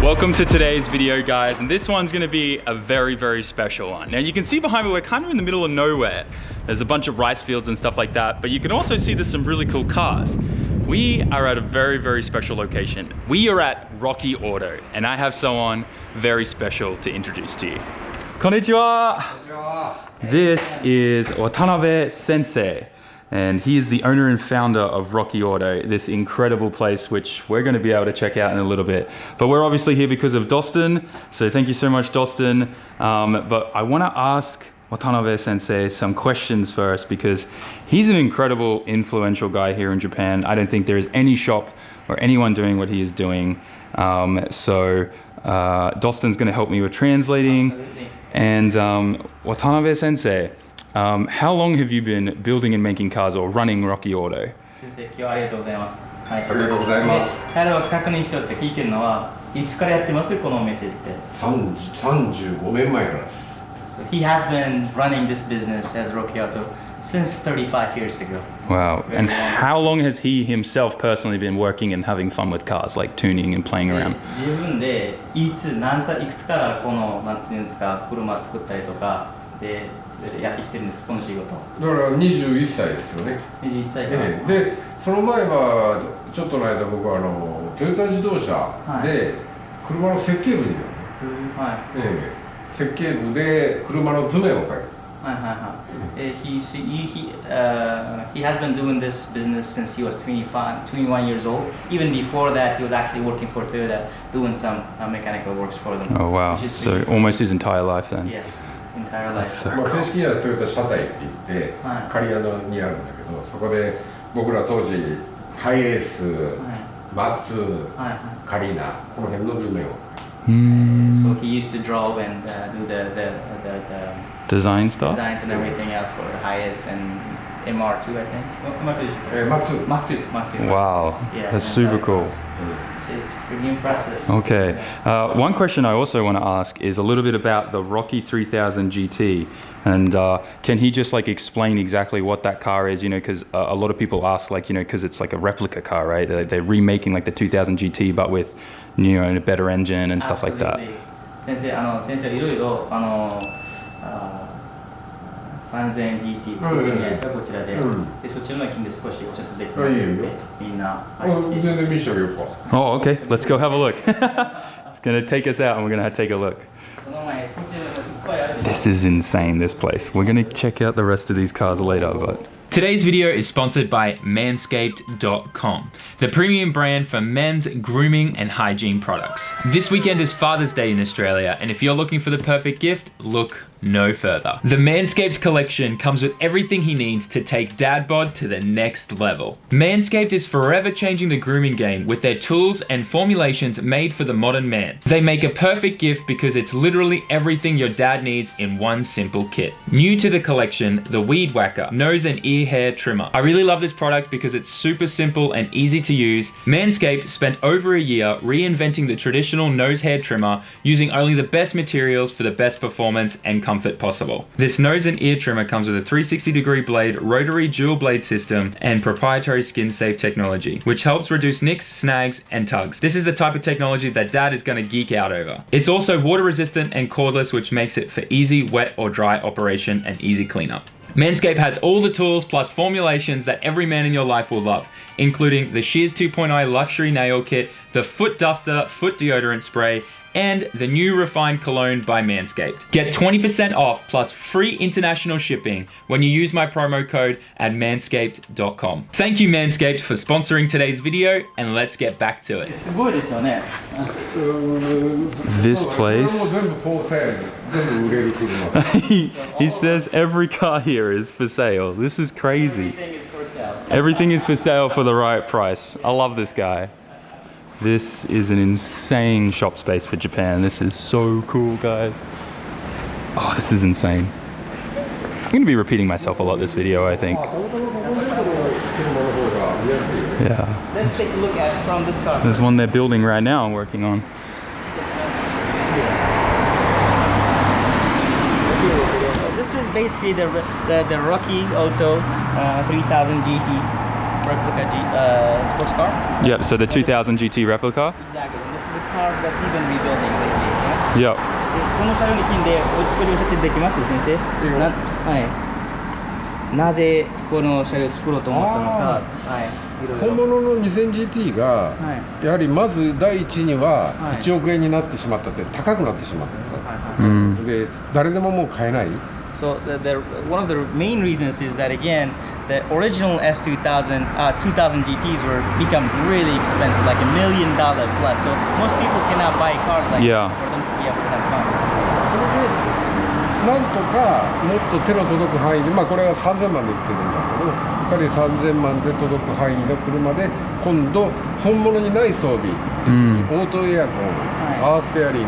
Welcome to today's video, guys, and this one's gonna be a very, very special one. Now you can see behind me, we're kind of in the middle of nowhere. There's a bunch of rice fields and stuff like that, but you can also see there's some really cool cars. We are at a very, very special location. We are at Rocky Auto, and I have someone very special to introduce to you. Konnichiwa! This is Watanabe Sensei, and he is the owner and founder of Rocky Auto, this incredible place which we're going to be able to check out in a little bit. But we're obviously here because of Doston, so thank you so much, Doston. But I want to ask Watanabe Sensei some questions first because he's an incredible, influential guy here in Japan. I don't think there is any shop or anyone doing what he is doing. Doston's going to help me with translating. Absolutely. And Watanabe Sensei, how long have you been building and making cars or running Rocky Auto? 先生、今日はありがとうございます。はい。ありがとうございます。彼は確認しておって聞いてるのは、いつからやってますこのお店って。35年前からです。So he has been running this business as Rocky Auto since 35 years ago. Wow. And how long has he himself personally been working and having fun with cars, like tuning and playing around? 自分でいくつからこのなんていうんですか、車作ったりとかでやってきてるんですかこの仕事。だから21歳ですよね。21歳から。で、その前はちょっとの間僕はトヨタ自動車で車の設計部に、はい。設計部で車の図面を描いて。はいはいはい。He has been doing this business since he was 21 years old. Even before that, he was actually working for Toyota, doing some mechanical works for them. Oh wow! So almost his entire life then. Yes, entire life. So 正式にはトヨタ車体って言って、刈谷野にあるんだけど、そこで僕ら当時ハイエース、マッツ、カリーナこの辺の図面を。So he used to draw and do the design stuff? Designs and everything else for the highest and MR2, I think. Mach 2. Wow, Yeah, that's super cool. Which is pretty impressive. Okay, one question I also want to ask is a little bit about the Rocky 3000 GT, and can he just like explain exactly what that car is? You know, because a lot of people ask, like, you know, because it's like a replica car, right? They're remaking like the 2000 GT, but with, you know, a better engine and stuff like that. 先生いろいろ3000GT 作ってるじゃないですかこちらで。でそっちの金で少しちょっとできますのでみんな。全然見せてあげようか。Oh, okay. Let's go have a look. It's gonna take us out, and we're gonna take a look. This is insane. This place. We're gonna check out the rest of these cars later, but. Today's video is sponsored by Manscaped.com, the premium brand for men's grooming and hygiene products. This weekend is Father's Day in Australia, and if you're looking for the perfect gift, look no further. The Manscaped Collection comes with everything he needs to take dad bod to the next level. Manscaped is forever changing the grooming game with their tools and formulations made for the modern man. They make a perfect gift because it's literally everything your dad needs in one simple kit. New to the collection, the Weed Whacker nose and ear hair trimmer. I really love this product because it's super simple and easy to use. Manscaped spent over a year reinventing the traditional nose hair trimmer using only the best materials for the best performance and comfort possible. This nose and ear trimmer comes with a 360-degree blade, rotary dual blade system, and proprietary skin-safe technology, which helps reduce nicks, snags, and tugs. This is the type of technology that dad is going to geek out over. It's also water-resistant and cordless, which makes it for easy wet or dry operation and easy cleanup. Manscaped has all the tools plus formulations that every man in your life will love, including the Shears 2.0 luxury nail kit, the foot duster foot deodorant spray, and the new refined cologne by Manscaped. Get 20% off plus free international shipping when you use my promo code at manscaped.com. Thank you, Manscaped, for sponsoring today's video, and let's get back to it. すごいですよね。 This place. 全部フォーセール、全部売れる車。he says every car here is for sale. This is crazy. Everything is for sale. Everything is for sale for the right price. I love this guy. This is an insane shop space for Japan. This is so cool, guys. Oh, this is insane. I'm going to be repeating myself a lot this video, I think. Yeah. Let's take a look at from this car. There's one they're building right now and working on. This is basically the Rocky Auto 3000 GT. replica sports car. Yep, so the 2000 GT replica. Exactly. And this is the car that we've been rebuilding lately. Yep. この車両に金で少し教えていただけます先生。はい。なぜこの車両を作ろうと思ったのか。はい。いろいろ本物の 2000GT がやはりまず第一には1億円になってしまったって高くなってしまった、で誰でももう買えない。 So one of the main reasons is that again the original S2000 2000 GTs were become really expensive, like $1 million plus. So most people cannot buy cars like that for them to be able to have fun. それでなんとかもっと手の届く範囲で、まあこれは3000万で売ってるんだけど、やっぱり3000万で届く範囲の車で今度本物にない装備、オートエアコン、パワーステアリング、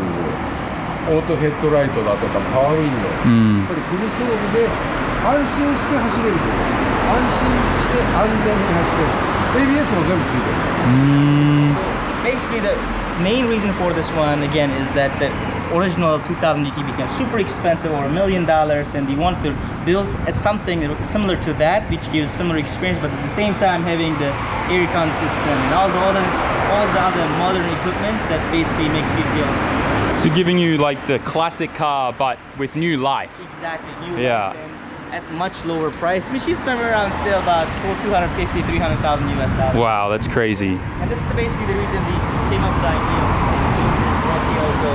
オートヘッドライトだとかパワーウィンドウ、やっぱりフル装備で安心して走れるという、安心して安全に走れる、ABS も全部ついてる。So basically the main reason for this one again is that the original 2000 GT became super expensive, over $1 million, and they want to build something similar to that, which gives similar experience, but at the same time having the air con system and all the other modern equipments that basically makes you feel. So giving you like the classic car, but with new life. Exactly, new life and at much lower price, which is somewhere around still about $250,000, $300,000 US. Wow, that's crazy. And this is basically the reason they came up with the idea of the Auto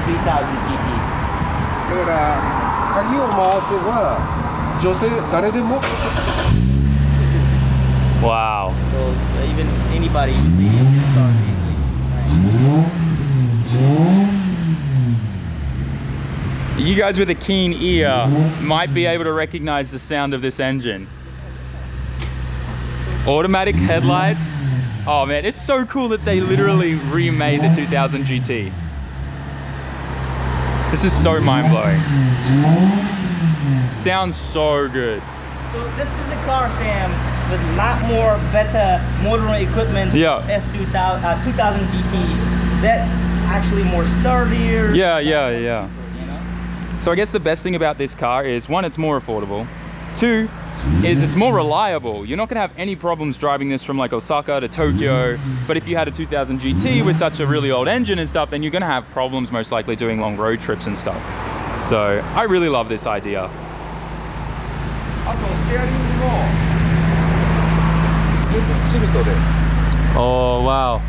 3000 GT. だから鍵を回せば女性誰でも。Wow. So even anybody can start easily. You guys with a keen ear might be able to recognize the sound of this engine. Automatic headlights. Oh man, it's so cool that they literally remade the 2000 GT. This is so mind-blowing. Sounds so good. So this is the car, Sam, with a lot more better modern equipment. S2000 2000 GT that actually more sturdier. Yeah. You know? So I guess the best thing about this car is, one, it's more affordable. Two, is it's more reliable. You're not gonna have any problems driving this from like Osaka to Tokyo, but if you had a 2000 GT with such a really old engine and stuff, then you're gonna have problems most likely doing long road trips and stuff. So I really love this idea. あとステアリングも全部シルトで。 Oh wow.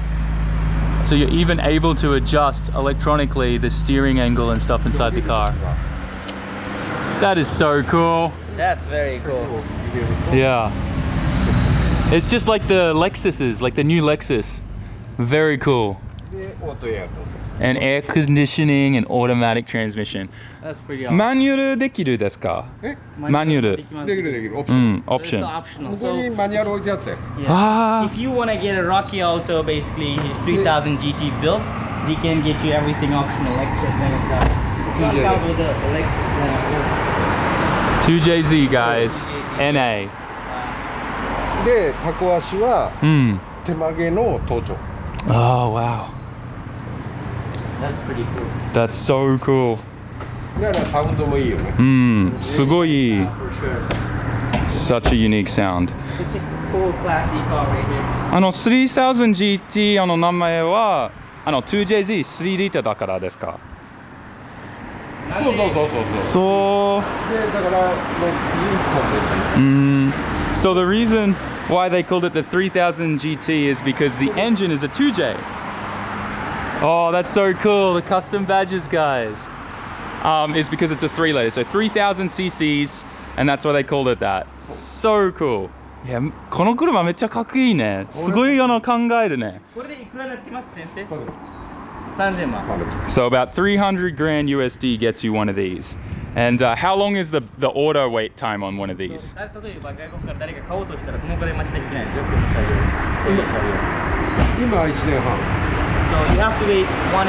So you're even able to adjust electronically the steering angle and stuff inside the car. That is so cool. That's very cool. Yeah. It's just like the Lexuses, like the new Lexus. Very cool. でオートエアコン。 And air conditioning and automatic transmission. That's pretty awesome. マニュアルできるですか？マニュアル。できるできる。オプション。オプション。It's optional. ここにマニュアル置いてあったよ。Ah. If you want to get a Rocky Auto, basically 3000 GT built, they can get you everything optional, like this one comes with the Lexus. 2JZ guys, NA. でタコ足は手曲げの頭頂。 Oh wow. That's pretty cool. That's so cool. だからサウンドもいいよね。すごい。 For sure. Such a unique sound. It's a cool, classy car right here. 3000GT の名前は2JZ 3リッターだからですか？そうそうそうそうそう。そう。でだから6 So the reason why they called it the 3000 GT is because the engine is a 2J. Oh, that's so cool. The custom badges, guys. Is because it's a 3-liter, so 3000 cc's, and that's why they called it that. So cool. いや、この車めっちゃかっこいいね。すごい考えるね。これでいくらになってます先生？3000万。 So about 300 grand USD gets you one of these. And how long is the order wait time on one of these? 例えば外国から誰か買おうとしたらどのくらい待ちなきゃいけないんですよ、この車両。今1年半。 So you have to wait 1.5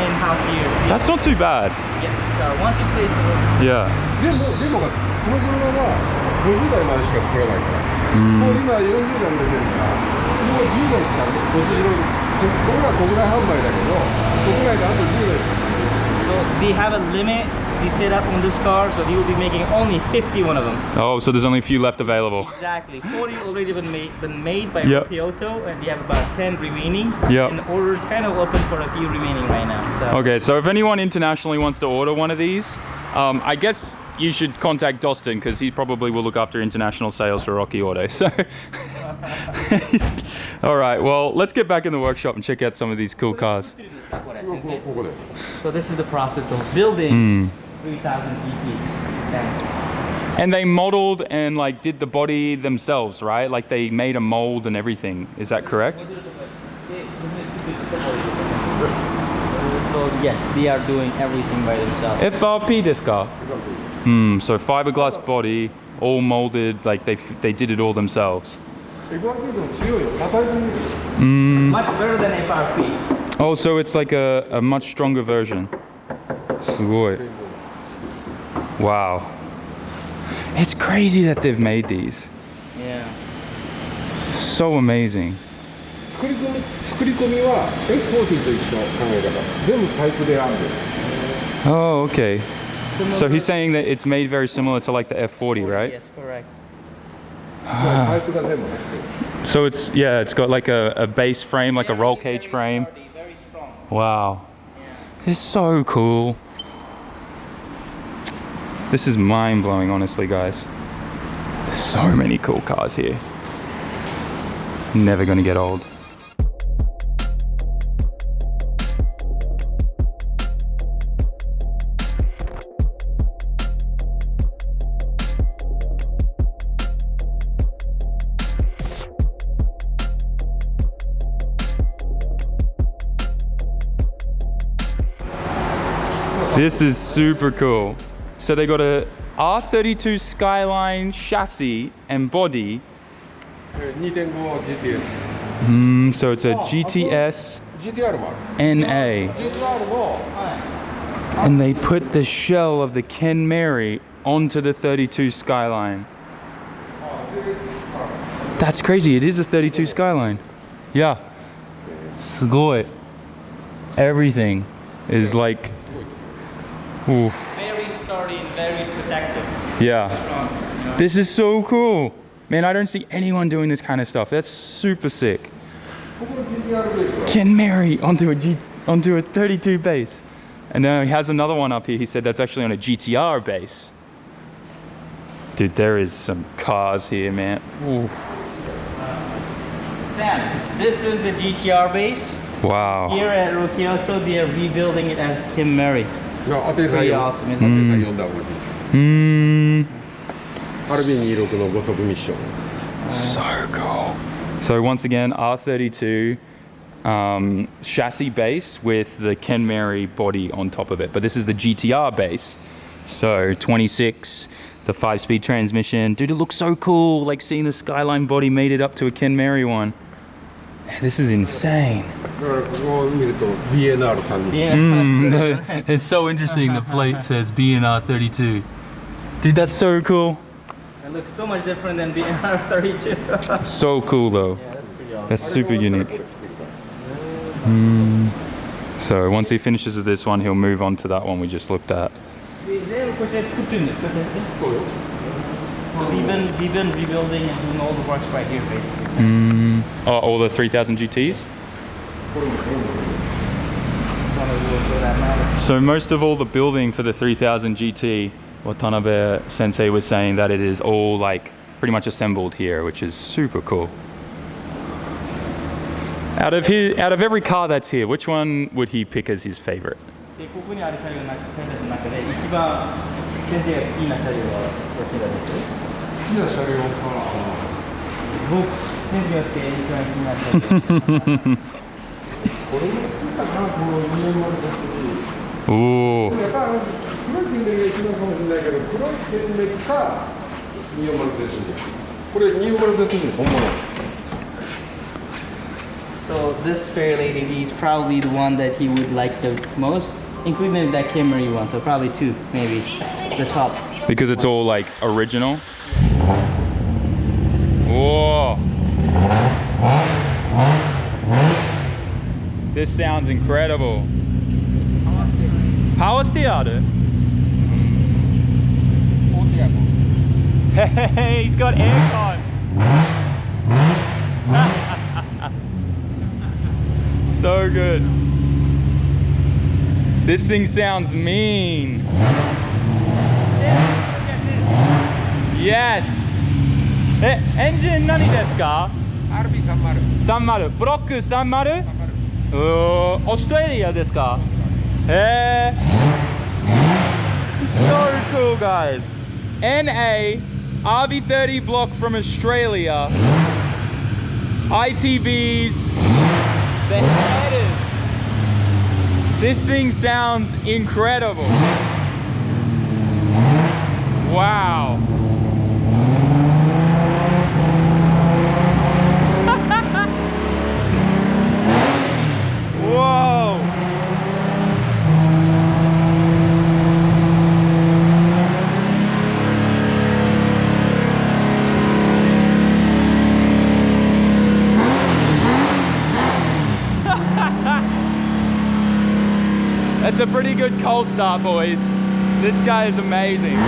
years. That's not too bad. Get this car. Once you place the order. Yeah. でもこの車は50代までしか作れないから。もう今40代売れてるから、もう10代しか50代。これは国内販売だけど、国内であと10代しか作れない。So they have a limit they set up on this car, so they will be making only 51 of them. Oh, so there's only a few left available. Exactly. 40 already been made by Yep. Kyoto, and they have about 10 remaining. Yep. And the order's kind of open for a few remaining right now. So. Okay, so if anyone internationally wants to order one of these, I guess you should contact Doston because he probably will look after international sales for Rocky Auto. So, all right, well, let's get back in the workshop and check out some of these cool cars. So this is the process of building 3000 GT. And they modeled and like did the body themselves, right? Like they made a mold and everything. Is that correct? So yes, they are doing everything by themselves. FRP this car. So fiberglass body, all molded, like they did it all themselves. Much better than FRP. Oh, so it's like a much stronger version. すごい. Wow. It's crazy that they've made these. Yeah. So amazing. 作り込みは F40 と一緒の考え方。全部タイプであるんです。 Oh, okay. So he's saying that it's made very similar to like the F40, right? Yes, correct. タイプが全部入ってる。 So it's, yeah, it's got like a base frame, like a roll cage frame. Very strong. Wow. It's so cool. This is mind-blowing, honestly, guys. There's so many cool cars here. Never gonna get old. This is super cool. So they got a R32 Skyline chassis and body. 2.5 GTS。 So it's a GTS GTR もある。 NA. GTR も And they put the shell of the Ken Mary onto the 32 Skyline. That's crazy. It is a 32 Skyline. Yeah. すごい. Everything is like... Oof. Very sturdy and very protective. Yeah. Strong. You know? This is so cool. Man, I don't see anyone doing this kind of stuff. That's super sick. ここの GTR ベースは Ken Mary onto a 32 base. And now he has another one up here. He said that's actually on a GTR base. Dude, there is some cars here, man. Oof. Sam, this is the GTR base. Wow. Here at Kyoto, they are rebuilding it as Kim Mary. アテイさん Pretty 4 awesome, isn't it? RB26 の5速ミッション。 So cool. So once again, R32 chassis base with the Ken Mary body on top of it. But this is the GTR base. So 26, the 5-speed transmission. Dude, it looks so cool. Like seeing the Skyline body made it up to a Ken Mary one. Man, this is insane. だからここを見ると BNR32。 Yeah. It's so interesting. The plate says BNR32. Dude, that's so cool. It looks so much different than BNR 32. So cool though. Yeah, that's pretty awesome. That's super unique. So once he finishes with this one, he'll move on to that one we just looked at. They've been rebuilding and doing all the works right here, basically. Oh, all the 3000 GTs? So most of all the building for the 3000 GT, Watanabe Sensei was saying that it is all like pretty much assembled here, which is super cool. Out of every car that's here, which one would he pick as his favorite? ここにある車両の中で一番先生が好きな車両はどちらです？好きな車両か。僕先生が一番気になった車両。これも好きだな、この203。 Ooh. やっぱ黒い点滅が一番かもしれないけど、黒い点滅か203。これ203本物。 So this fair lady is probably the one that he would like the most, including that Camry one. So probably two, maybe the top. Because it's all like original. Whoa. This sounds incredible. パワーステアある Hey, he's got aircon. So good. This thing sounds mean. Yes. Engine 何ですか RB30 30ブロック30オーストラリアですかへえ So cool guys NA RB30 block from Australia ITBs the headers this thing sounds incredible wow Whoa! That's a pretty good cold start, boys. This guy is amazing.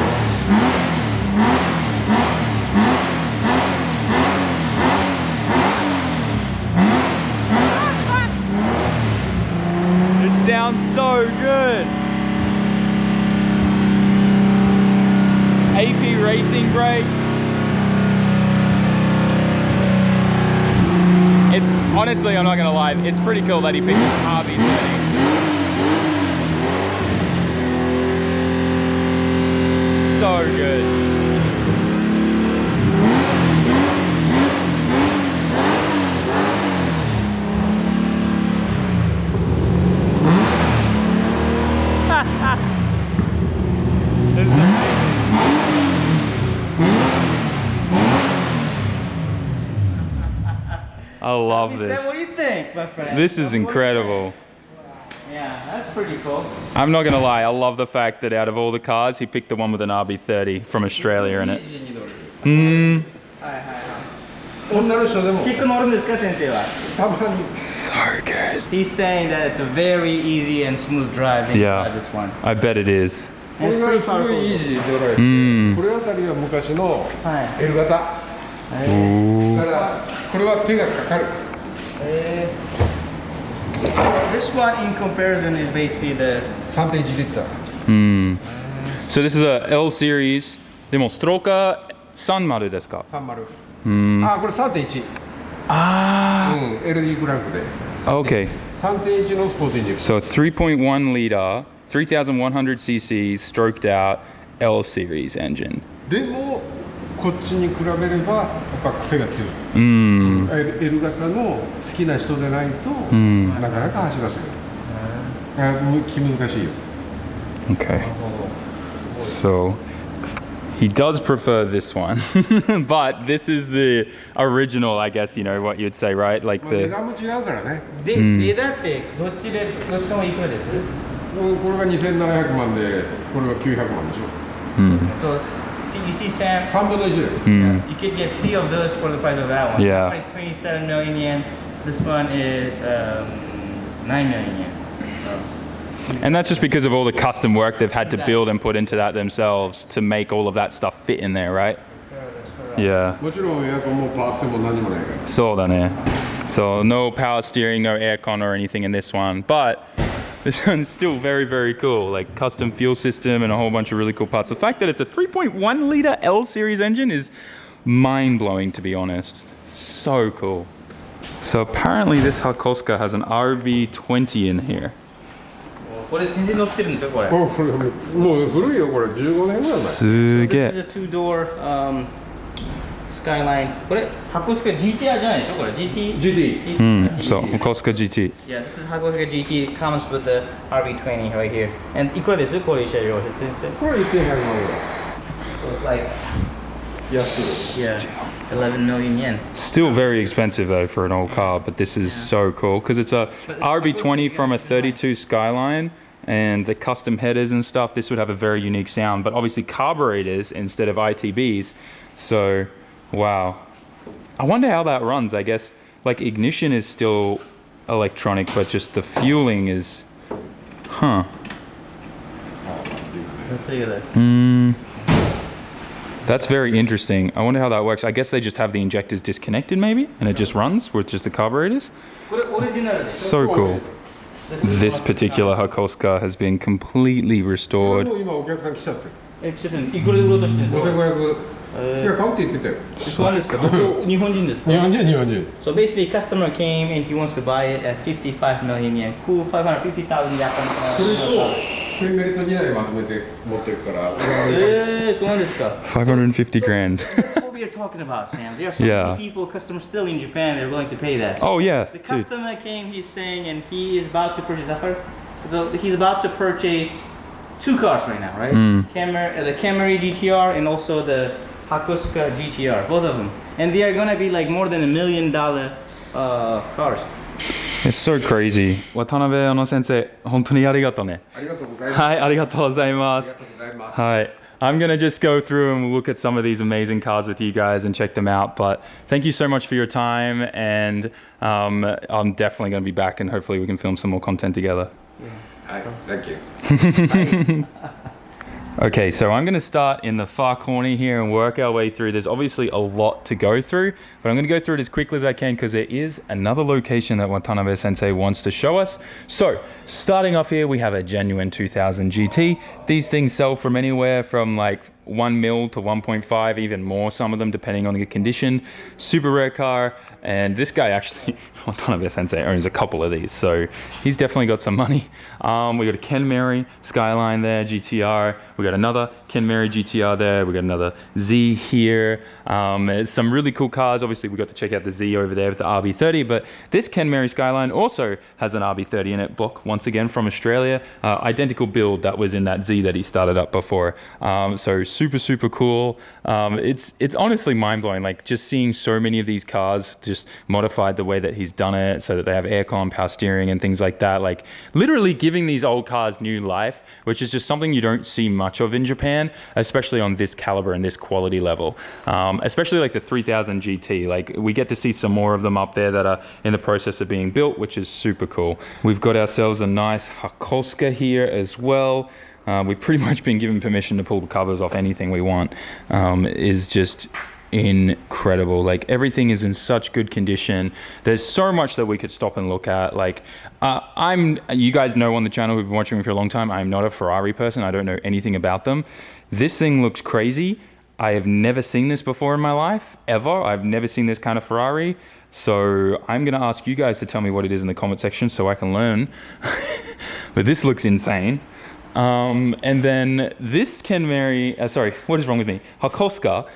Sounds so good. AP racing brakes. It's honestly, I'm not gonna lie, it's pretty cool that he picked RB30. So good. I love this. What do you think, my friend? This is incredible. Yeah, that's pretty cool. I'm not gonna lie, I love the fact that out of all the cars, he picked the one with an RB30 from Australia in it. 女の人でも結構乗るんですか、先生は。たまに So good. He's saying that it's a very easy and smooth drive Yeah. inside this one. I bet it is. これがすごいイージードライブこれあたりは昔のはい L 型だからこれは手がかかる This one in comparison is basically the 3.1 リッター So this is a L series. でもストローカー30ですか30あこれ 3.1 LD クランクで Okay. 3.1 のスポーツインジェクション So 3.1 liter, 3,100 cc's, stroked out L series engine. でもこっちに比べればやっぱ癖が強い L 型の好きな人でないとなかなか走らせる気難しいよ Okay. So he does prefer this one, but this is the original, I guess, you know, what you'd say, right? Like 値 the 段も違うからねで、値段ってどっちともいくらですこれが2700万でこれが900万でしょ So, see, you see Sam, 3分の1で you could get 3 of those for the price of that one. Yeah. That one is 27 million yen. This one is 9 million yen. So, And that's just because of all the custom work they've had to build and put into that themselves to make all of that stuff fit in there, right? Yeah. もちろんエアコンもパーツも何もないから So So no power steering, no aircon or anything in this one, but this one's still very, very cool. Like custom fuel system and a whole bunch of really cool parts. The fact that it's a 3.1 liter L series engine is mind-blowing, to be honest. So cool. So apparently this Hakosuka has an RB20 in here. これ先生乗ってるんですよこれ。これもう古いよこれ15年ぐらい前 すげえ。 This is a two-door Skyline. これ箱スカ GTR じゃないでしょこれ GT? GT So Hakosuka GT. Yeah, this is Hakosuka GT. It comes with the RB20 right here. And いくらですこれ車両先生。これ1100万ぐらい So it's like 安い yeah, 11 million yen. Still very expensive though for an old car, but this is so cool because it's a RB20 from a 32 Skyline and the custom headers and stuff. This would have a very unique sound, but obviously carburetors instead of ITBs. So, wow. I wonder how that runs. I guess like ignition is still electronic, but just the fueling is, huh. That's very interesting. I wonder how that works. I guess they just have the injectors disconnected maybe, and it just runs with just the carburetors. So cool. This particular Hakosuka has been completely restored. 今お客さん来ちゃってる。え、ちょっといくらで売ろうとしてるんですか。5500。いや、買うって言ってたよ。そうですか。日本人ですか。日本人。So basically, customer came and he wants to buy it at 55 million yen. Cool, 550,000 Japanese. これメリット2台まとめて持ってるから。そうなんですか。550 grand. That's what we are talking about, Sam. There are so many people, customers still in Japan, they're willing to pay that. Oh yeah. The customer came, he's saying, and he is about to purchase that first. So he's about to purchase 2 cars right now, right? The Camry GTR and also the Hakosuka GTR, both of them. And they are gonna be like more than $1 million cars. It's so crazy. 渡辺先生、本当にありがとうね。ありがとうございます。はい、ありがとうございます。はい。I'm gonna just go through and look at some of these amazing cars with you guys and check them out. But thank you so much for your time, and I'm definitely gonna be back, and hopefully we can film some more content together. Hi, thank you. Okay, so I'm going to start in the far corner here and work our way through. There's obviously a lot to go through, but I'm going to go through it as quickly as I can because there is another location that Watanabe Sensei wants to show us. So, starting off here, we have a genuine 2000 GT. These things sell from anywhere from like 1 mil to 1.5, even more, some of them depending on the condition. Super rare car, and this guy actually, Watanabe Sensei owns a couple of these, so he's definitely got some money. We got a Kenmeri Skyline there, GTR. We got another Kenmeri GTR there. We got another Z here. Some really cool cars. Obviously, we got to check out the Z over there with the RB30, but this Kenmeri Skyline also has an RB30 in it. Book, once again, from Australia. Identical build that was in that Z that he started up before. So super cool. It's honestly mind-blowing, like just seeing so many of these cars just modified the way that he's done it so that they have aircon, power steering and things like that, like literally giving these old cars new life, which is just something you don't see much of in Japan, especially on this caliber and this quality level, especially like the 3000 GT. Like we get to see some more of them up there that are in the process of being built, which is super cool. We've got ourselves a nice Hakosuka here as well. We've pretty much been given permission to pull the covers off anything we want. Is just incredible. Like everything is in such good condition. There's so much that we could stop and look at. Like you guys know on the channel who've been watching me for a long time, I'm not a Ferrari person. I don't know anything about them. This thing looks crazy. I have never seen this before in my life, ever. I've never seen this kind of Ferrari. So I'm going to ask you guys to tell me what it is in the comment section so I can learn. But this looks insane. And then this Kenmeri, sorry, what is wrong with me? Hakosuka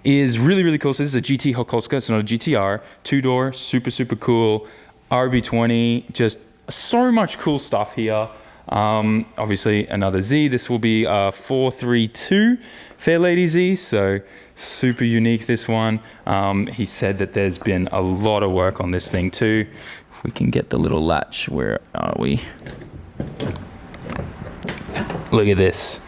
is really cool. So this is a GT Hakosuka, it's not a GTR, 2-door, super cool, RB20, just so much cool stuff here. Obviously another Z, this will be a 432 Fair Lady Z, so super unique this one. He said that there's been a lot of work on this thing too. If we can get the little latch, where are we? Look at this,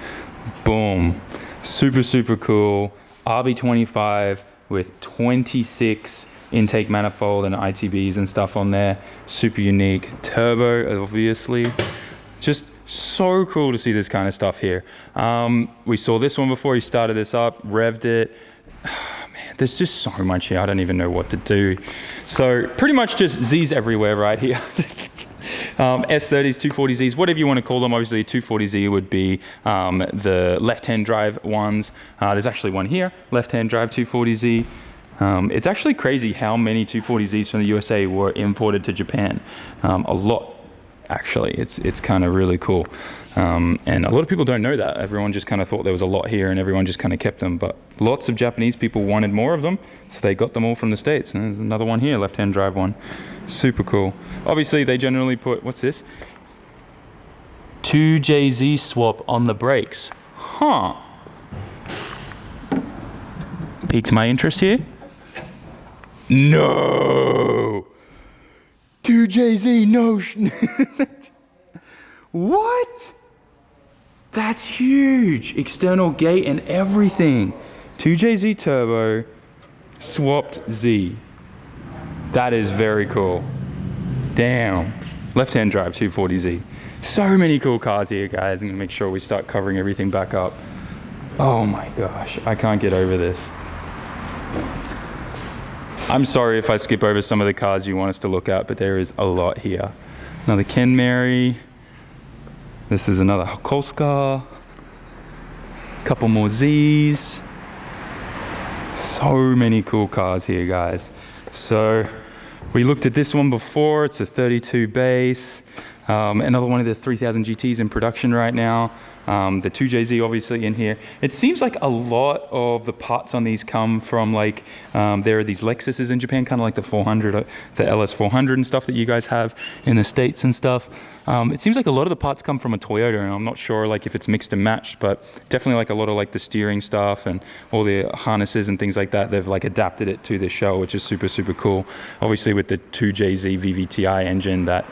boom, super cool. RB25 with 26 intake manifold and ITBs and stuff on there. Super unique. Turbo, obviously. Just so cool to see this kind of stuff here. We saw this one before he started this up, revved it. Man, there's just so much here. I don't even know what to do. So pretty much just Z's everywhere right here. S30s, 240Zs, whatever you want to call them. Obviously, 240Z would be the left-hand drive ones. There's actually one here, left-hand drive 240Z. It's actually crazy how many 240Zs from the USA were imported to Japan. A lot, actually. It's kind of really cool. And a lot of people don't know that. Everyone just kind of thought there was a lot here and everyone just kind of kept them. But lots of Japanese people wanted more of them, so they got them all from the States. And there's another one here, left-hand drive one. Super cool. Obviously, they generally put, what's this? 2JZ swap on the brakes. Huh. Piques my interest here. No! 2JZ, no. What? That's huge. External gate and everything. 2JZ turbo, swapped Z. That is very cool. Damn. Left-hand drive 240Z. So many cool cars here, guys. I'm gonna make sure we start covering everything back up. Oh my gosh, I can't get over this. I'm sorry if I skip over some of the cars you want us to look at, but there is a lot here. Another Ken Mary. This is another Kolska. Couple more Z's. So many cool cars here, guys. So we looked at this one before. It's a 32 base. Another one of the 3000 GTs in production right now. The 2JZ obviously in here. It seems like a lot of the parts on these come from like, there are these Lexuses in Japan, kind of like the 400, the LS 400 and stuff that you guys have in the States and stuff. It seems like a lot of the parts come from a Toyota, and I'm not sure like if it's mixed and matched, but definitely like a lot of like the steering stuff and all the harnesses and things like that. They've like adapted it to the show, which is super, super cool. Obviously with the 2JZ VVTi engine, that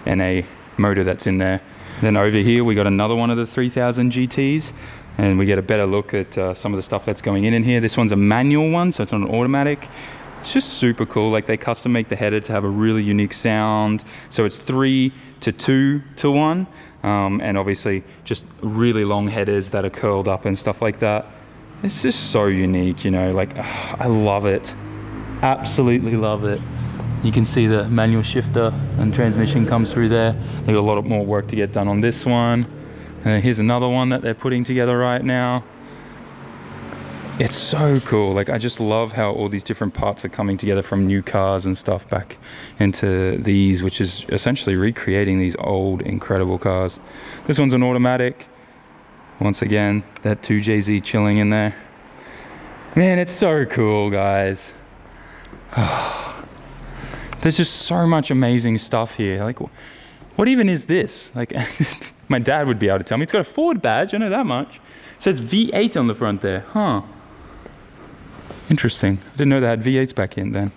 NA motor that's in there. Then over here we got another one of the 3000 GTs, and we get a better look at some of the stuff that's going in here. This one's a manual one, so it's not an automatic. It's just super cool. Like they custom make the header to have a really unique sound. So it's 3 to 2 to 1, and obviously just really long headers that are curled up and stuff like that. It's just so unique, you know, like I love it. Absolutely love it. You can see the manual shifter and transmission comes through there. They got a lot more work to get done on this one. And here's another one that they're putting together right now. It's so cool. Like I just love how all these different parts are coming together from new cars and stuff back into these, which is essentially recreating these old incredible cars. This one's an automatic. Once again, that 2JZ chilling in there. Man, it's so cool, guys. There's just so much amazing stuff here. Like, what even is this? Like, my dad would be able to tell me. It's got a Ford badge, I know that much. It says V8 on the front there, huh? Interesting. I didn't know they had V8s back in then.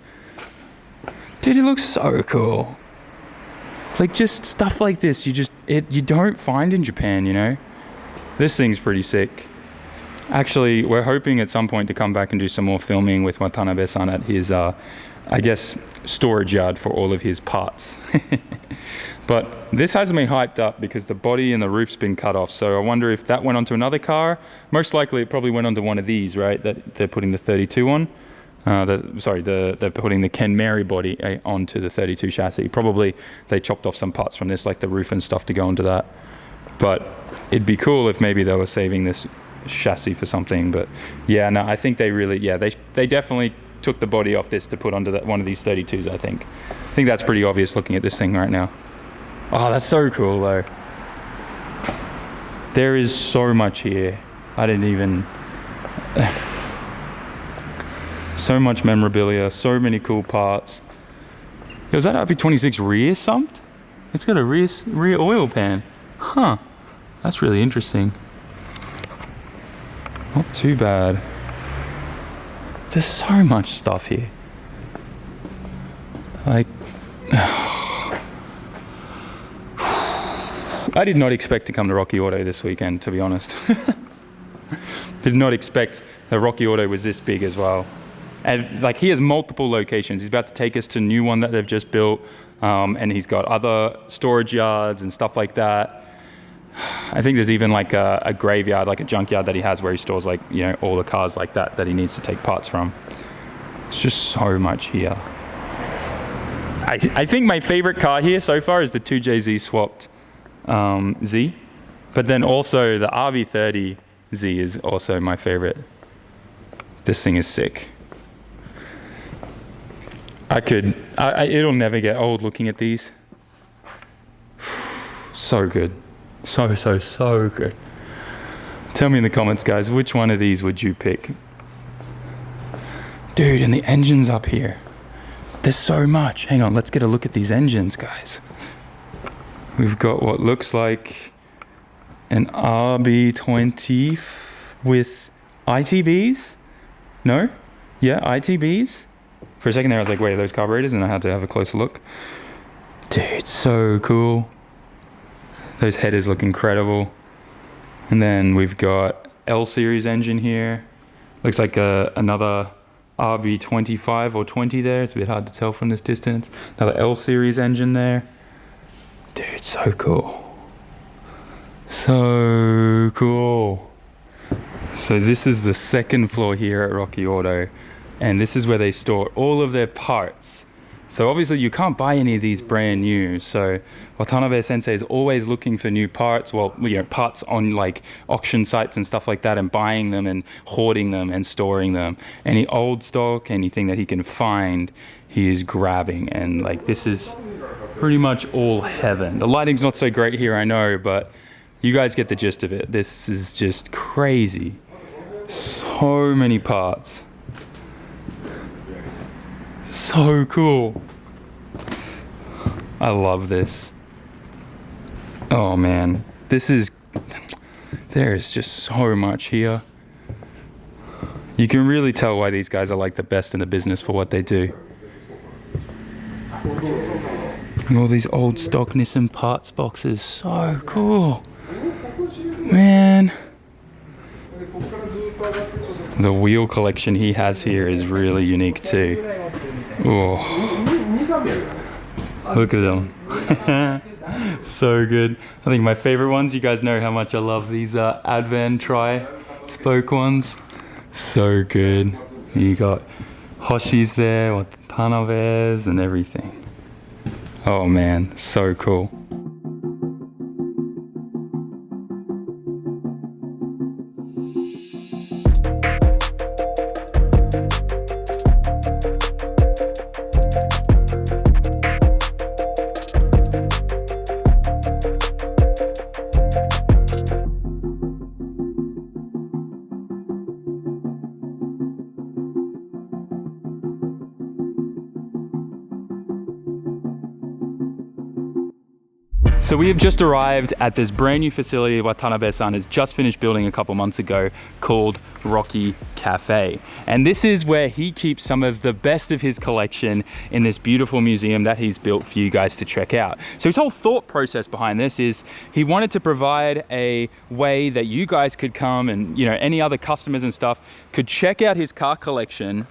Dude, it looks so cool. Like, just stuff like this, you don't find in Japan, you know? This thing's pretty sick. Actually, we're hoping at some point to come back and do some more filming with Watanabe-san at his, I guess, storage yard for all of his parts. But this has me hyped up because the body and the roof's been cut off. So I wonder if that went onto another car. Most likely it probably went onto one of these, right? That they're putting the 32 on. They're putting the Ken Mary body onto the 32 chassis. Probably they chopped off some parts from this, like the roof and stuff, to go into that. But it'd be cool if maybe they were saving this chassis for something. But yeah, no, I think they really, yeah, they definitely took the body off this to put onto one of these 32s, I think. I think that's pretty obvious looking at this thing right now. Oh, that's so cool though. There is so much here. I didn't even... so much memorabilia, so many cool parts. Yo, is that RV26 rear sumped? It's got a rear oil pan. Huh. That's really interesting. Not too bad. There's so much stuff here. Like, I did not expect to come to Rocky Auto this weekend, to be honest. Did not expect that Rocky Auto was this big as well. And like, he has multiple locations. He's about to take us to a new one that they've just built, and he's got other storage yards and stuff like that. I think there's even like a graveyard, like a junkyard that he has where he stores, like, you know, all the cars like that he needs to take parts from. It's just so much here. I think my favorite car here so far is the 2JZ swapped Z, but then also the RV30 Z is also my favorite. This thing is sick. It'll never get old looking at these. So good. So good. Tell me in the comments, guys, which one of these would you pick? Dude, and the engine's up here. There's so much. Hang on, let's get a look at these engines, guys. We've got what looks like an RB20 with ITBs? No? Yeah, ITBs? For a second there I was like, wait, are those carburetors? And I had to have a closer look. Dude, so cool. Those headers look incredible. And then we've got L series engine here. Looks like another RB25 or 20 there. It's a bit hard to tell from this distance. Another L series engine there. Dude, so cool. So cool. So this is the second floor here at Rocky Auto, and this is where they store all of their parts. So obviously you can't buy any of these brand new. So Watanabe Sensei is always looking for new parts, well, you know, parts on like auction sites and stuff like that, and buying them and hoarding them and storing them. Any old stock, anything that he can find, he is grabbing. And like, this is pretty much all heaven. The lighting's not so great here, I know, but you guys get the gist of it. This is just crazy. So many parts. So cool. I love this. Oh man, there is just so much here. You can really tell why these guys are like the best in the business for what they do. And all these old stock Nissan parts boxes, so cool. Man. The wheel collection he has here is really unique too. Oh, look at them. So good. I think my favorite ones, you guys know how much I love these Advan tri-spoke ones. So good. You got Hoshi's there, Watanabe's and everything. Oh man, so cool. So we have just arrived at this brand new facility Watanabe-san has just finished building a couple months ago called Rocky Cafe. And this is where he keeps some of the best of his collection in this beautiful museum that he's built for you guys to check out. So his whole thought process behind this is he wanted to provide a way that you guys could come and, you know, any other customers and stuff could check out his car collection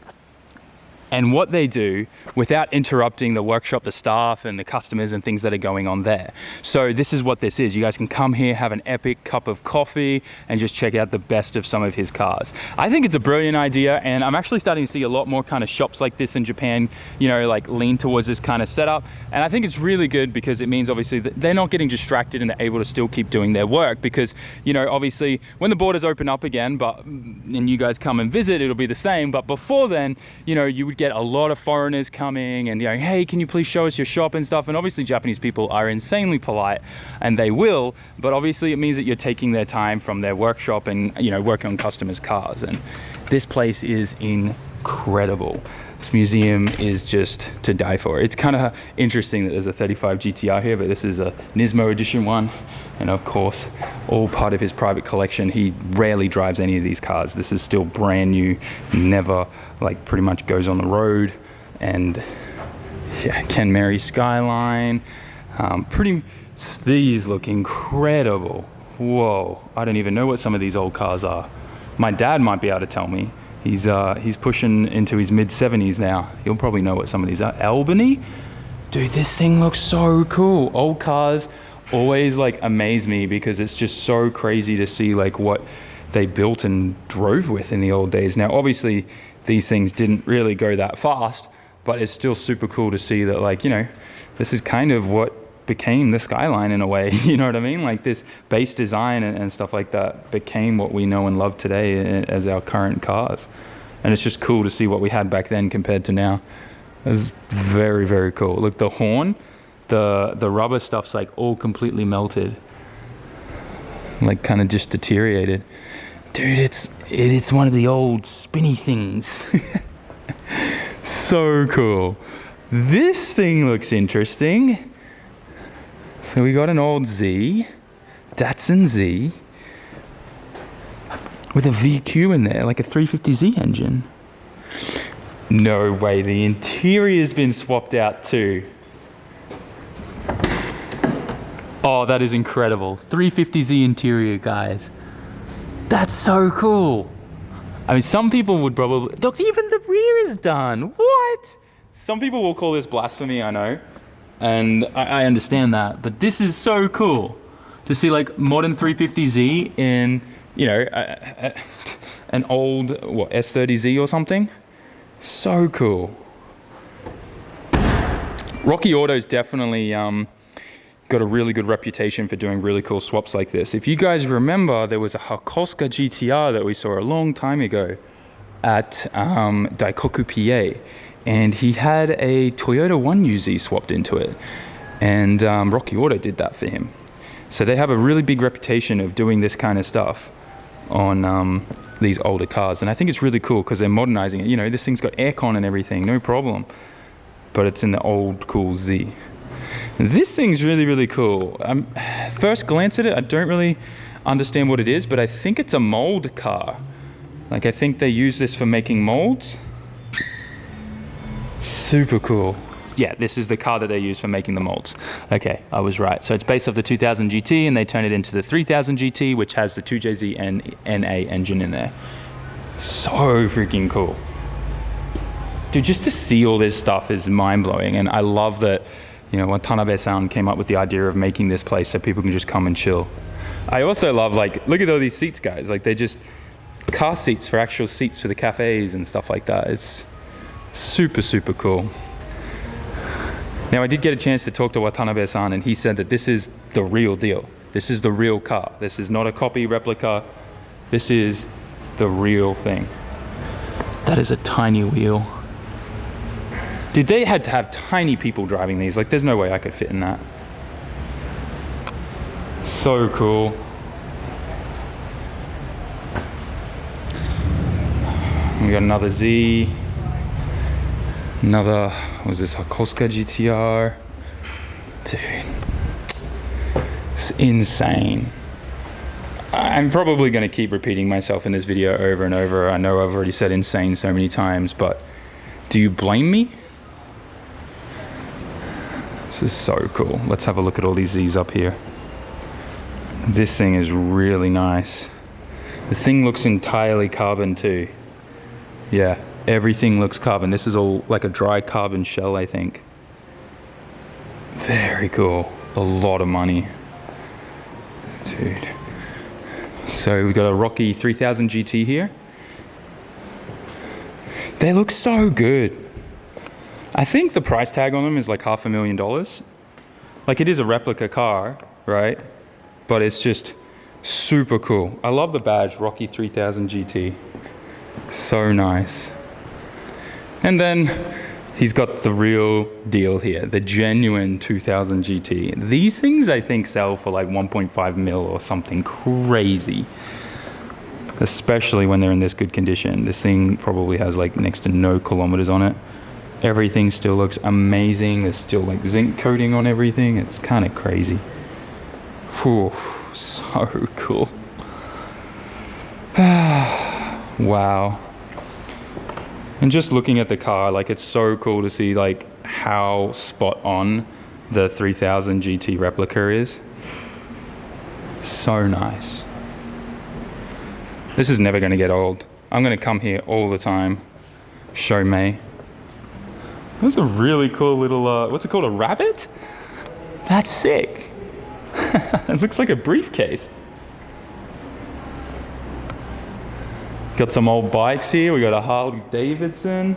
and what they do without interrupting the workshop, the staff and the customers and things that are going on there. So this is what this is. You guys can come here, have an epic cup of coffee and just check out the best of some of his cars. I think it's a brilliant idea, and I'm actually starting to see a lot more kind of shops like this in Japan, you know, like lean towards this kind of setup. And I think it's really good because it means obviously that they're not getting distracted and they're able to still keep doing their work, because, you know, obviously when the borders open up again, and you guys come and visit, it'll be the same. But before then, you know, you would get a lot of foreigners coming and, you know, hey, can you please show us your shop and stuff? And obviously Japanese people are insanely polite, and they will, but obviously it means that you're taking their time from their workshop and, you know, working on customers' cars. And this place is incredible. This museum is just to die for. It's kind of interesting that there's a 35 GTR here, but this is a Nismo edition one. And of course, all part of his private collection. He rarely drives any of these cars. This is still brand new, never, like, pretty much goes on the road. And yeah, Ken Mary Skyline. These look incredible. Whoa, I don't even know what some of these old cars are. My dad might be able to tell me. He's pushing into his mid-70s now. He'll probably know what some of these are. Albany? Dude, this thing looks so cool. Old cars always like amaze me because it's just so crazy to see like what they built and drove with in the old days. Now, obviously, these things didn't really go that fast, but it's still super cool to see that, like, you know, this is kind of what became the Skyline in a way. You know what I mean? Like, this base design and stuff like that became what we know and love today as our current cars. And it's just cool to see what we had back then compared to now. It's very, very cool. Look, the horn, the rubber stuff's like all completely melted, like kind of just deteriorated. Dude, it is one of the old spinny things. So cool. This thing looks interesting. So we got an old Z, Datsun Z, with a VQ in there, like a 350Z engine. No way, the interior's been swapped out too. Oh, that is incredible. 350Z interior, guys. That's so cool. I mean, some people would probably, look, even the rear is done. What? Some people will call this blasphemy, I know. And I understand that, but this is so cool. to see like modern 350Z in, you know, an old, what, S30Z or something. So cool. Rocky Auto's definitely got a really good reputation for doing really cool swaps like this. If you guys remember, there was a Hakosuka GTR that we saw a long time ago at Daikoku, PA, and he had a Toyota 1UZ swapped into it, and Rocky Auto did that for him. So they have a really big reputation of doing this kind of stuff on these older cars, and I think it's really cool because they're modernizing it. You know, this thing's got aircon and everything, no problem, but it's in the old cool Z. This thing's really, really cool. First glance at it, I don't really understand what it is, but I think it's a mold car. Like, I think they use this for making molds. Super cool. Yeah, this is the car that they use for making the molds. Okay, I was right. So it's based off the 2000 GT, and they turn it into the 3000 GT, which has the 2JZ and NA engine in there. So freaking cool. Dude, just to see all this stuff is mind-blowing, and I love that, you know, Watanabe-san came up with the idea of making this place so people can just come and chill. I also love, like, look at all these seats, guys. Like, they just, car seats for actual seats for the cafes and stuff like that. It's super, super cool. Now, I did get a chance to talk to Watanabe-san, and he said that this is the real deal. This is the real car. This is not a copy replica. This is the real thing. That is a tiny wheel. Dude, they had to have tiny people driving these. Like, there's no way I could fit in that. So cool. We got another Z. Another, what was this, Hakosuka GTR? Dude, it's insane. I'm probably going to keep repeating myself in this video over and over. I know I've already said insane so many times, but do you blame me? This is so cool. Let's have a look at all these Z's up here. This thing is really nice. This thing looks entirely carbon too. Yeah, everything looks carbon. This is all like a dry carbon shell, I think. Very cool. A lot of money. Dude. So we've got a Rocky 3000 GT here. They look so good. I think the price tag on them is like $500,000. Like, it is a replica car, right? But it's just super cool. I love the badge, Rocky 3000 GT. So nice. And then he's got the real deal here, the genuine 2000 GT. These things I think sell for like 1.5 mil or something crazy. Especially when they're in this good condition. This thing probably has like next to no kilometers on it. Everything still looks amazing. There's still like zinc coating on everything. It's kind of crazy. Whew, so cool. Wow. And just looking at the car, like, it's so cool to see like how spot on the 3000 GT replica is. So nice. This is never going to get old. I'm going to come here all the time. Show me. That's a really cool little, what's it called, a rabbit? That's sick. It looks like a briefcase. Got some old bikes here. We got a Harley Davidson,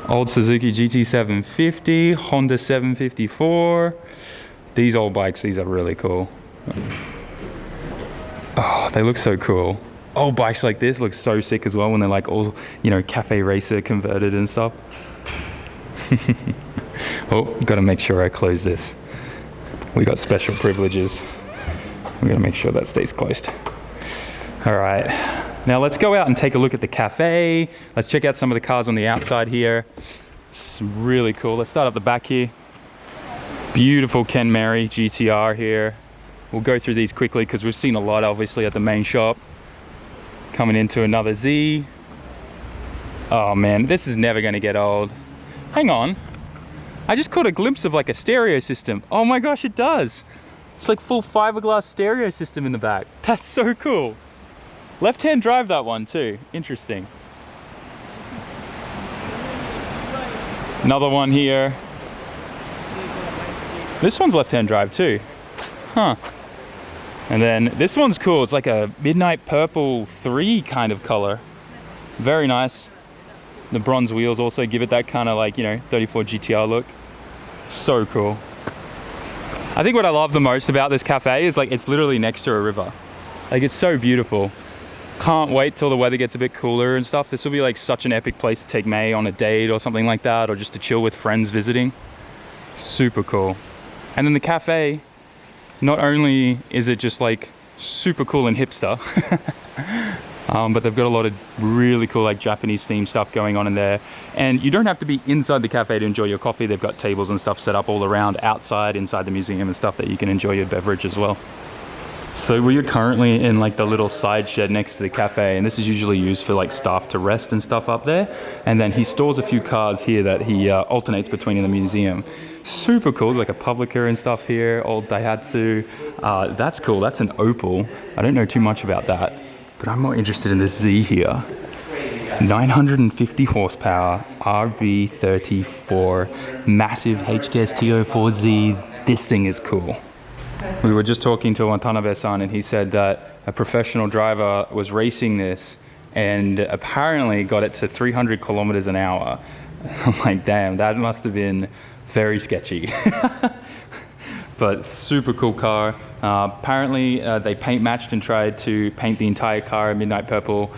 old Suzuki GT750, Honda 754. These old bikes, these are really cool. Oh, they look so cool. Old bikes like this look so sick as well when they're like all, you know, cafe racer converted and stuff. Oh, gotta make sure I close this. We got special privileges. We're gonna make sure that stays closed. All right, now let's go out and take a look at the cafe. Let's check out some of the cars on the outside here. It's really cool. Let's start at the back here. Beautiful Ken Mary GTR here. We'll go through these quickly because we've seen a lot obviously at the main shop. Coming into another Z. Oh man, this is never gonna get old. Hang on, I just caught a glimpse of like a stereo system. Oh my gosh, it does. It's like full fiberglass stereo system in the back. That's so cool. Left-hand drive that one too, interesting. Another one here. This one's left-hand drive too. Huh. And then this one's cool. It's like a midnight purple 3 kind of color. Very nice. The bronze wheels also give it that kind of like, you know, 34 GTR look. So cool. I think what I love the most about this cafe is like it's literally next to a river. Like it's so beautiful. Can't wait till the weather gets a bit cooler and stuff. This will be like such an epic place to take May on a date or something like that, or just to chill with friends visiting. Super cool. And then the cafe, not only is it just like super cool and hipster, but they've got a lot of really cool like Japanese themed stuff going on in there. And you don't have to be inside the cafe to enjoy your coffee. They've got tables and stuff set up all around outside, inside the museum and stuff that you can enjoy your beverage as well. So we are currently in like the little side shed next to the cafe, and this is usually used for like staff to rest and stuff up there. And then he stores a few cars here that he alternates between in the museum. Super cool. There's like a Publica and stuff here, old Daihatsu. That's cool. That's an Opel. I don't know too much about that, but I'm more interested in this Z here. 950 horsepower, RV34, massive HKS T04Z. This thing is cool. We were just talking to Watanabe-san, and he said that a professional driver was racing this and apparently got it to 300 kilometers an hour. I'm like, damn, that must have been very sketchy. But super cool car. Apparently they paint matched and tried to paint the entire car midnight purple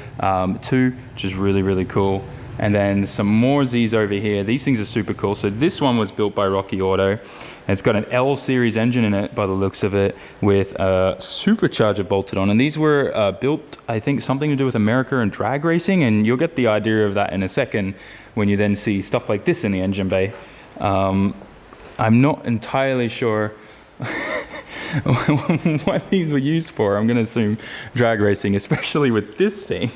too, which is really, really cool. And then some more Z's over here. These things are super cool. So this one was built by Rocky Auto. It's got an L series engine in it by the looks of it, with a supercharger bolted on. And these were built, I think, something to do with America and drag racing. And you'll get the idea of that in a second when you then see stuff like this in the engine bay. I'm not entirely sure what these were used for. I'm going to assume drag racing, especially with this thing.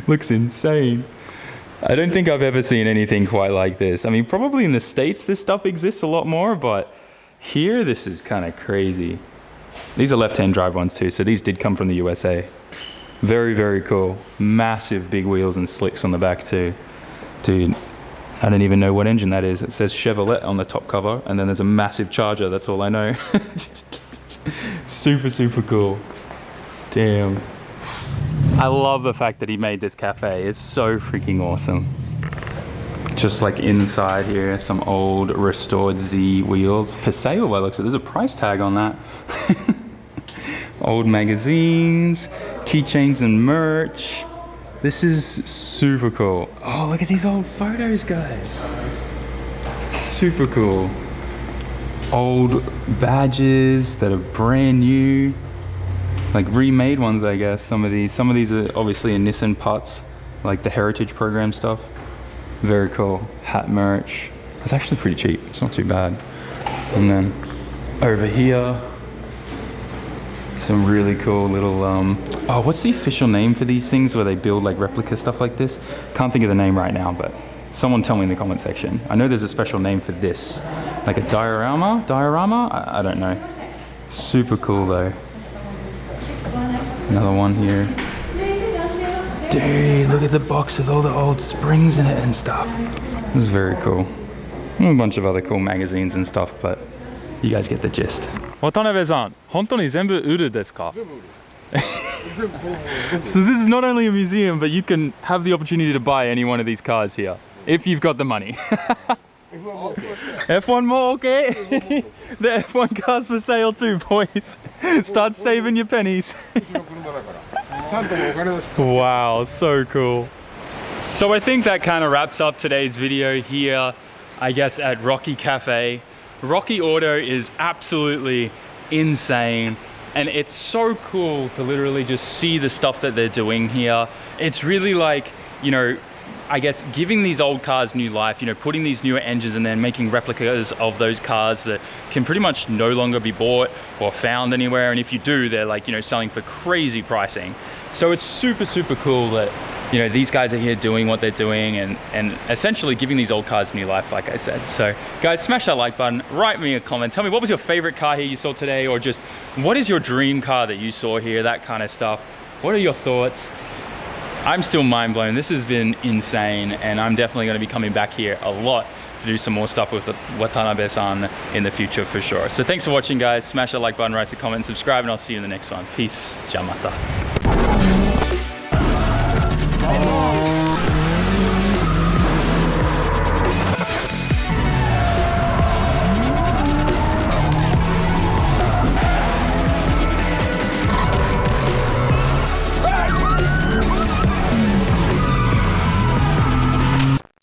Looks insane. I don't think I've ever seen anything quite like this. I mean, probably in the States this stuff exists a lot more, but here this is kind of crazy. These are left-hand drive ones too, so these did come from the USA. Very, very cool. Massive big wheels and slicks on the back too. Dude, I don't even know what engine that is. It says Chevrolet on the top cover, and then there's a massive charger, that's all I know. Super, super cool. Damn. I love the fact that he made this cafe. It's so freaking awesome. Just like inside here, some old restored Z wheels. For sale by the looks of it. There's a price tag on that. Old magazines, keychains and merch. This is super cool. Oh, look at these old photos, guys. Super cool. Old badges that are brand new. Like remade ones, I guess. Some of these are obviously in Nissan pots, like the heritage program stuff. Very cool. Hat merch. It's actually pretty cheap. It's not too bad. And then over here, some really cool little oh, what's the official name for these things where they build like replica stuff like this? Can't think of the name right now, but someone tell me in the comment section. I know there's a special name for this, like a diorama. I don't know. Super cool though. Another one here. Dude, look at the box with all the old springs in it and stuff. This is very cool. And a bunch of other cool magazines and stuff, but you guys get the gist. Watanabe-san, 本当に全部売るですか? So this is not only a museum, but you can have the opportunity to buy any one of these cars here, if you've got the money. F1 more, okay? The F1 cars for sale too, boys. Start saving your pennies. Wow, so cool. So I think that kind of wraps up today's video here, I guess, at Rocky Cafe. Rocky Auto is absolutely insane, and it's so cool to literally just see the stuff that they're doing here. It's really like, you know, I guess giving these old cars new life, you know, putting these newer engines and then making replicas of those cars that can pretty much no longer be bought or found anywhere. And if you do, they're like, you know, selling for crazy pricing. So it's super, super cool that, you know, these guys are here doing what they're doing and essentially giving these old cars new life, like I said. So guys, smash that like button, write me a comment. Tell me, what was your favorite car here you saw today, or just what is your dream car that you saw here, that kind of stuff. What are your thoughts? I'm still mind blown. This has been insane, and I'm definitely going to be coming back here a lot to do some more stuff with Watanabe-san in the future for sure. So thanks for watching, guys. Smash that like button, write a comment, subscribe, and I'll see you in the next one. Peace. Jamata.